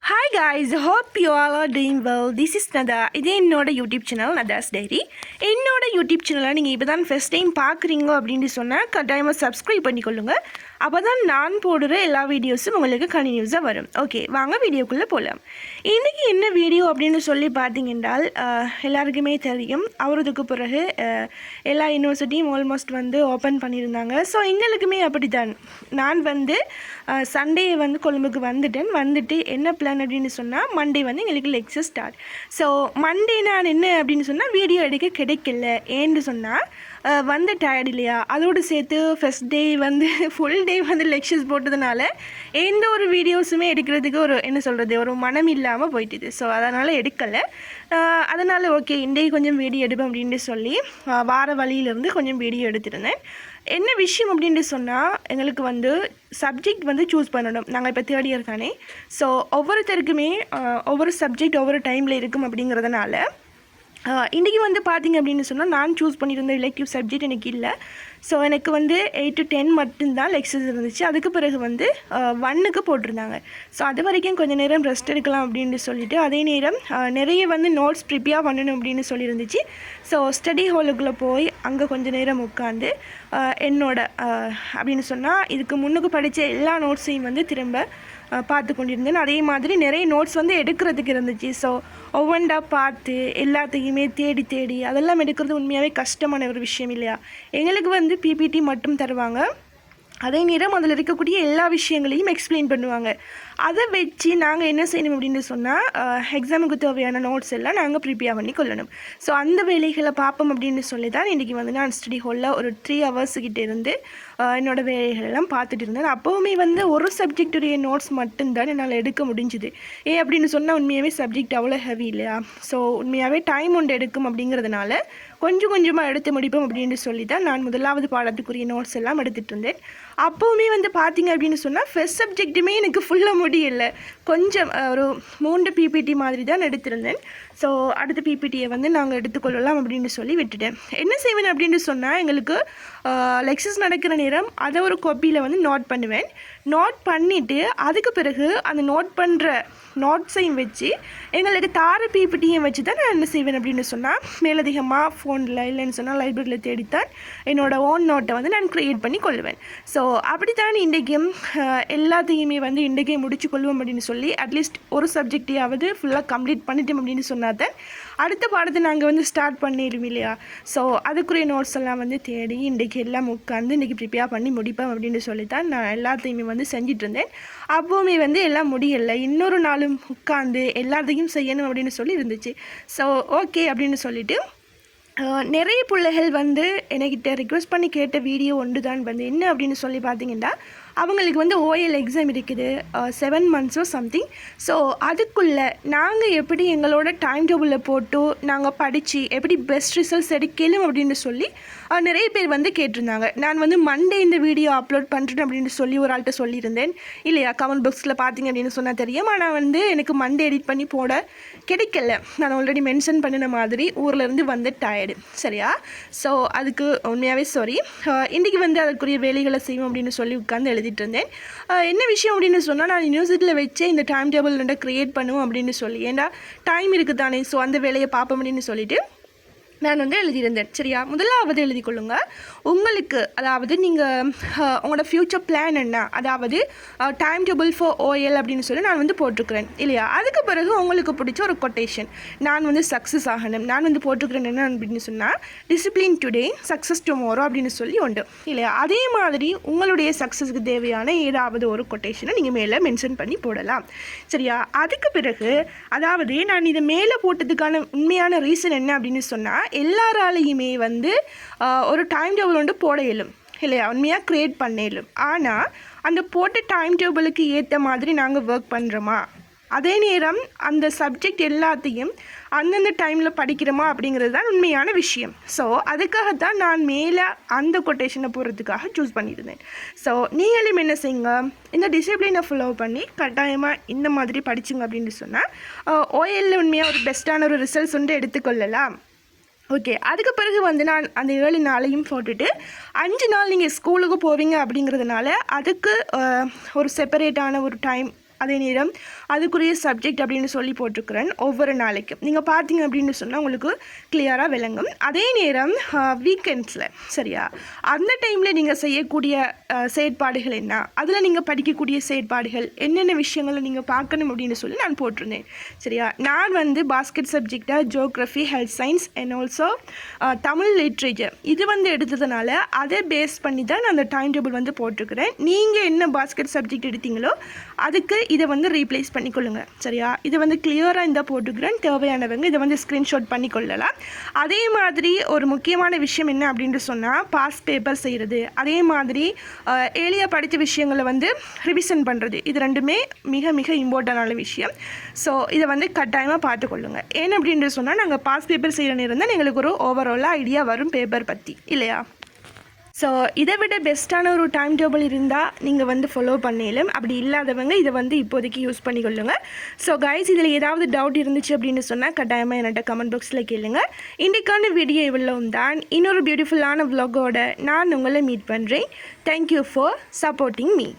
Hi guys, hope you all are doing well. This is Nada. இது என்னோட YouTube channel நதாஸ் diary. என்னோட YouTube சேனலை நீங்கள் இப்போ தான் ஃபஸ்ட் டைம் பார்க்குறீங்க அப்படின்னு சொன்னால் கட்டாயமாக சப்ஸ்கிரைப் பண்ணிக்கொள்ளுங்க. அப்போ தான் நான் போடுற எல்லா வீடியோஸும் உங்களுக்கு கண்டினியூஸாக வரும். ஓகே, வாங்க வீடியோக்குள்ளே போகலாம். இன்றைக்கி என்ன வீடியோ அப்படின்னு சொல்லி பார்த்தீங்கன்றால் எல்லாருக்குமே தெரியும், அவரதுக்கு பிறகு எல்லா யூனிவர்சிட்டியும் ஆல்மோஸ்ட் ஓப்பன் பண்ணியிருந்தாங்க. ஸோ எங்களுக்குமே அப்படி தான். நான் சண்டே கொழும்புக்கு வந்துட்டு என்ன பிளான் அப்படின்னு சொன்னால் மண்டே எங்களுக்கு லெக்சர் ஸ்டார்ட். ஸோ மண்டே நான் என்ன அப்படின்னு சொன்னால் வீடியோ எடுக்க கிடைக்கல. ஏன்னு சொன்னால் டயர்ட் இல்லையா, அதோடு சேர்த்து first day full day lectures போட்டதுனால எந்த ஒரு வீடியோஸுமே எடுக்கிறதுக்கு ஒரு மனம் இல்லாமல் போயிட்டுது. ஸோ அதனால் எடுக்கலை. அதனால் ஓகே, இன்றைக்கு கொஞ்சம் வீடியோ எடுப்பேன் அப்படின்ட்டு சொல்லி வார வழியிலேருந்து கொஞ்சம் வீடியோ எடுத்திருந்தேன். என்ன விஷயம் அப்படின்ட்டு சொன்னால், எங்களுக்கு சப்ஜெக்ட் சூஸ் பண்ணணும். நாங்கள் இப்போ தேர்ட் இயர் தானே. ஸோ ஒவ்வொருத்தருக்குமே ஒவ்வொரு சப்ஜெக்ட் ஒவ்வொரு டைமில் இருக்கும் அப்படிங்கிறதுனால இன்றைக்கி பார்த்திங்க அப்படின்னு சொன்னால் நான் சூஸ் பண்ணியிருந்த எலெக்டிவ் சப்ஜெக்ட் எனக்கு இல்லை. ஸோ எனக்கு 8 to 10 மட்டும்தான் லெக்சர்ஸ் இருந்துச்சு. அதுக்கு பிறகு 1க்கு போட்டிருந்தாங்க. ஸோ அது வரைக்கும் கொஞ்சம் நேரம் ரெஸ்ட் எடுக்கலாம் அப்படின்னு சொல்லிவிட்டு, அதே நேரம் நிறைய நோட்ஸ் ப்ரிப்பேர் பண்ணணும் அப்படின்னு சொல்லியிருந்துச்சு. ஸோ ஸ்டடி ஹாலுக்குள்ளே போய் அங்கே கொஞ்சம் நேரம் உட்காந்து என்னோட அப்படின்னு சொன்னால் இதுக்கு முன்னுக்கு படித்த எல்லா நோட்ஸையும் திரும்ப பார்த்து கொண்டிருந்தேன். அதே மாதிரி நிறைய நோட்ஸ் எடுக்கிறதுக்கு இருந்துச்சு. ஸோ ஒவ்வொன்றா பார்த்து எல்லாத்தையுமே தேடி அதெல்லாம் எடுக்கிறது உண்மையாகவே கஷ்டமான ஒரு விஷயம் இல்லையா. எங்களுக்கு பிபிடி மட்டும் தருவாங்க. அதே நேரம் அதில் இருக்கக்கூடிய எல்லா விஷயங்களையும் எக்ஸ்பிளைன் பண்ணுவாங்க. அதை வச்சு நாங்கள் என்ன செய்யணும் அப்படின்னு சொன்னால் எக்ஸாமுக்கு தேவையான நோட்ஸ் எல்லாம் நாங்கள் ப்ரிப்பேர் பண்ணி கொள்ளணும். ஸோ அந்த வேலைகளை பார்ப்போம் அப்படின்னு சொல்லி தான் இன்றைக்கி நான் ஸ்டடி ஹாலில் ஒரு 3 hours கிட்டே இருந்து என்னோடய வேலைகளெல்லாம் பார்த்துட்டு இருந்தேன். அப்போவுமே ஒரு சப்ஜெக்டுடைய நோட்ஸ் மட்டும்தான் என்னால் எடுக்க முடிஞ்சுது. ஏன் அப்படின்னு சொன்னால் உண்மையாகவே சப்ஜெக்ட் அவ்வளோ ஹெவி இல்லையா. ஸோ உண்மையாகவே டைம் ஒன்று எடுக்கும் அப்படிங்கிறதுனால கொஞ்சமாக எடுத்து முடிப்போம் அப்படின்னு சொல்லி தான் நான் முதலாவது பாடத்துக்குரிய நோட்ஸ் எல்லாம் எடுத்துகிட்டு இருந்தேன். அப்போவுமே பார்த்திங்க அப்படின்னு சொன்னால் ஃபஸ்ட் சப்ஜெக்ட்டுமே எனக்கு ஃபுல்லாக முடியலை. கொஞ்சம் ஒரு 3 பிபிடி மாதிரி தான் எடுத்திருந்தேன். ஸோ அடுத்த பிபிடியை நாங்கள் எடுத்துக்கொள்ளலாம் அப்படின்னு சொல்லி விட்டுட்டேன். என்ன செய்வேன் அப்படின்னு சொன்னால், எங்களுக்கு லெக்சர்ஸ் நடக்கிற நேரம் அதை ஒரு காப்பியில் நோட் பண்ணுவேன். நோட் பண்ணிவிட்டு அதுக்கு பிறகு அந்த நோட் பண்ணுற நோட்ஸையும் வச்சு எங்களுக்கு தார பிபிடியும் வச்சு தான் நான் என்ன செய்வேன் அப்படின்னு சொன்னால், மேலதிகமாக ஃபோனில் இல்லைன்னு சொன்னால் லைப்ரரியில் தேடித்தான் என்னோடய ஓன் நோட்டை நான் க்ரியேட் பண்ணி கொள்வேன். ஸோ அப்படித்தான் இன்றைக்கும் எல்லாத்தையுமே இன்றைக்கே முடிச்சு கொள்வோம் அப்படின்னு சொல்லி அட்லீஸ்ட் ஒரு சப்ஜெக்டையாவது ஃபுல்லாக கம்ப்ளீட் பண்ணிட்டோம் அப்படின்னு சொன்னால் தான் அடுத்த பாடத்தை நாங்கள் ஸ்டார்ட் பண்ணிடுவோம் இல்லையா. ஸோ அதுக்குரிய நோட்ஸ் எல்லாம் தேடி இன்றைக்கி எல்லாம் உட்காந்து இன்றைக்கி ப்ரிப்பேர் பண்ணி முடிப்பேன் அப்படின்னு சொல்லி தான் நான் எல்லாத்தையுமே செஞ்சிட்டு இருந்தேன். அப்போவுமே எல்லாம் முடியலை. இன்னொரு நாளும் உட்காந்து எல்லாத்தையும் செய்யணும் அப்படின்னு சொல்லி இருந்துச்சு. ஸோ ஓகே அப்படின்னு சொல்லிவிட்டு நிறைய பிள்ளைகள் என்கிட்ட ரிக்வெஸ்ட் பண்ணி கேட்ட வீடியோ ஒன்று தான் என்ன அப்படின்னு சொல்லி பார்த்தீங்கன்னா, அவங்களுக்கு ஓஎல் எக்ஸாம் இருக்குது 7 months சம்திங். ஸோ அதுக்குள்ளே நாங்கள் எப்படி எங்களோட டைம் டேபிளில் போட்டு நாங்கள் படித்து எப்படி பெஸ்ட் ரிசல்ட்ஸ் எடுக்கலும் அப்படின்னு சொல்லி நிறைய பேர் கேட்டிருந்தாங்க. நான் மண்டே இந்த வீடியோ அப்லோட் பண்ணுறேன் அப்படின்னு சொல்லி ஒரு ஆள்கிட்ட சொல்லியிருந்தேன் இல்லையா. கமெண்ட் பாக்ஸில் பார்த்தீங்க அப்படின்னு சொன்னால் தெரியும். ஆனால் எனக்கு மண்டே எடிட் பண்ணி போட கிடைக்கல. நான் ஆல்ரெடி மென்ஷன் பண்ணின மாதிரி ஊர்லேருந்து டயர்டு சரியா. ஸோ அதுக்கு உண்மையாகவே சாரி. இன்றைக்கி அதுக்குரிய வேலைகளை செய்வோம் அப்படின்னு சொல்லி உட்காந்து எழுதிட்டு இருந்தேன். என்ன விஷயம் அப்படின்னு சொன்னால், நான் யூனிவர்சிட்டியில் வச்சே இந்த டைம் டேபிள் க்ரியேட் பண்ணுவோம் அப்படின்னு சொல்லி, ஏன்னா டைம் இருக்குது தானே. ஸோ அந்த வேலையை பார்ப்போம் அப்படின்னு சொல்லிட்டு நான் எழுதியிருந்தேன் சரியா. முதலாவது எழுதி கொள்ளுங்க. உங்களுக்கு அதாவது நீங்கள் உங்களோட ஃப்யூச்சர் பிளான் என்ன, அதாவது டைம் டேபிள் ஃபார் ஓஎல் அப்படின்னு சொல்லி நான் போட்டிருக்கிறேன் இல்லையா. அதுக்கு பிறகு உங்களுக்கு பிடிச்ச ஒரு கொட்டேஷன், நான் சக்ஸஸ் ஆகணும். நான் போட்டிருக்கிறேன் என்ன அப்படின்னு சொன்னால், டிசிப்ளின் டுடே சக்ஸஸ் டுமாரோ அப்படின்னு சொல்லி உண்டு இல்லையா. அதே மாதிரி உங்களுடைய சக்ஸஸ்க்கு தேவையான ஏதாவது ஒரு கொட்டேஷனை நீங்கள் மேலே மென்ஷன் பண்ணி போடலாம் சரியா. அதுக்கு பிறகு அதாவது நான் இதை மேலே போட்டதுக்கான உண்மையான ரீசன் என்ன அப்படின்னு சொன்னால், எல்லாராலையுமே ஒரு டைம் டேபிள் போட இயலும் இல்லையா, உண்மையாக க்ரியேட் பண்ண இயலும். ஆனால் அந்த போட்ட டைம் டேபிளுக்கு ஏற்ற மாதிரி நாங்கள் ஒர்க் பண்ணுறோமா, அதே நேரம் அந்த சப்ஜெக்ட் எல்லாத்தையும் அந்தந்த டைமில் படிக்கிறோமா அப்படிங்கிறது தான் உண்மையான விஷயம். ஸோ அதுக்காகத்தான் நான் மேலே அந்த கொட்டேஷனை போடுறதுக்காக சூஸ் பண்ணியிருந்தேன். ஸோ நீங்களும் என்ன செய்யுங்க, இந்த டிசிப்ளினை ஃபாலோ பண்ணி கட்டாயமாக இந்த மாதிரி படிச்சுங்க அப்படின்னு சொன்னால் ஓஎல்ல உண்மையாக ஒரு பெஸ்ட்டான ஒரு ரிசல்ட்ஸ் எடுத்துக்கொள்ளலாம். ஓகே, அதுக்கு பிறகு நான் அந்த 7 நாளையும் போட்டுட்டு 5 நாள் நீங்கள் ஸ்கூலுக்கு போவீங்க அப்படிங்கிறதுனால அதுக்கு ஒரு செப்பரேட்டான ஒரு டைம் அதே நேரம் அதுக்குரிய சப்ஜெக்ட் அப்படின்னு சொல்லி போட்டிருக்கிறேன் ஒவ்வொரு நாளைக்கும். நீங்கள் பார்த்தீங்க அப்படின்னு சொன்னால் உங்களுக்கு கிளியராக விளங்கும். அதே நேரம் வீக்கெண்ட்ஸில் சரியா, அந்த டைமில் நீங்கள் செய்யக்கூடிய செயற்பாடுகள் என்ன, அதில் நீங்கள் படிக்கக்கூடிய செயற்பாடுகள் என்னென்ன விஷயங்களை நீங்கள் பார்க்கணும் அப்படின்னு சொல்லி நான் போட்டிருந்தேன் சரியா. நான் வந்து பாஸ்கெட் சப்ஜெக்டாக geography, health science and also Tamil literature இது வந்து எடுத்ததுனால அதை பேஸ் பண்ணி தான் நான் அந்த டைம் டேபிள் வந்து போட்டிருக்கிறேன். நீங்கள் என்ன பாஸ்கெட் சப்ஜெக்ட் எடுத்தீங்களோ அதுக்கு இதை வந்து ரீப்ளேஸ் பண்ணிக்கொள்ளுங்க சரியா. இது வந்து கிளியராக இந்த போட்டுக்கிறேன், தேவையானவங்க இதை வந்து ஸ்க்ரீன்ஷாட் பண்ணிக்கொள்ளலாம். அதே மாதிரி ஒரு முக்கியமான விஷயம் என்ன அப்படின்னு சொன்னால் பாஸ் பேப்பர் செய்கிறது, அதே மாதிரி ஏலியா படித்த விஷயங்களை வந்து ரிவிஷன் பண்ணுறது, இது ரெண்டுமே மிக மிக இம்பார்ட்டண்டான விஷயம். ஸோ இதை வந்து கட்டாயமாக பார்த்துக்கொள்ளுங்க. ஏன் அப்படின்னு சொன்னால் நாங்கள் பாஸ் பேப்பர் செய்கிற நேரம் தான் எங்களுக்கு ஒரு ஓவராலாக ஐடியா வரும் பேப்பர் பற்றி இல்லையா. ஸோ இதை விட பெஸ்ட்டான ஒரு டைம் டேபிள் இருந்தால் நீங்கள் வந்து ஃபாலோ பண்ணிடலாம். அப்படி இல்லாதவங்க இதை வந்து இப்போதைக்கு யூஸ் பண்ணிக்கொள்ளுங்க. ஸோ கைஸ், இதில் ஏதாவது டவுட் இருந்துச்சு அப்படின்னு சொன்னால் கட்டாயமாக என்னோட கமெண்ட் பாக்ஸில் கேளுங்க. இன்றைக்கான வீடியோ இவ்வளவும் தான். இன்னொரு பியூட்டிஃபுல்லான vlog-ஓட நான் உங்களை மீட் பண்ணுறேன். Thank you for supporting me.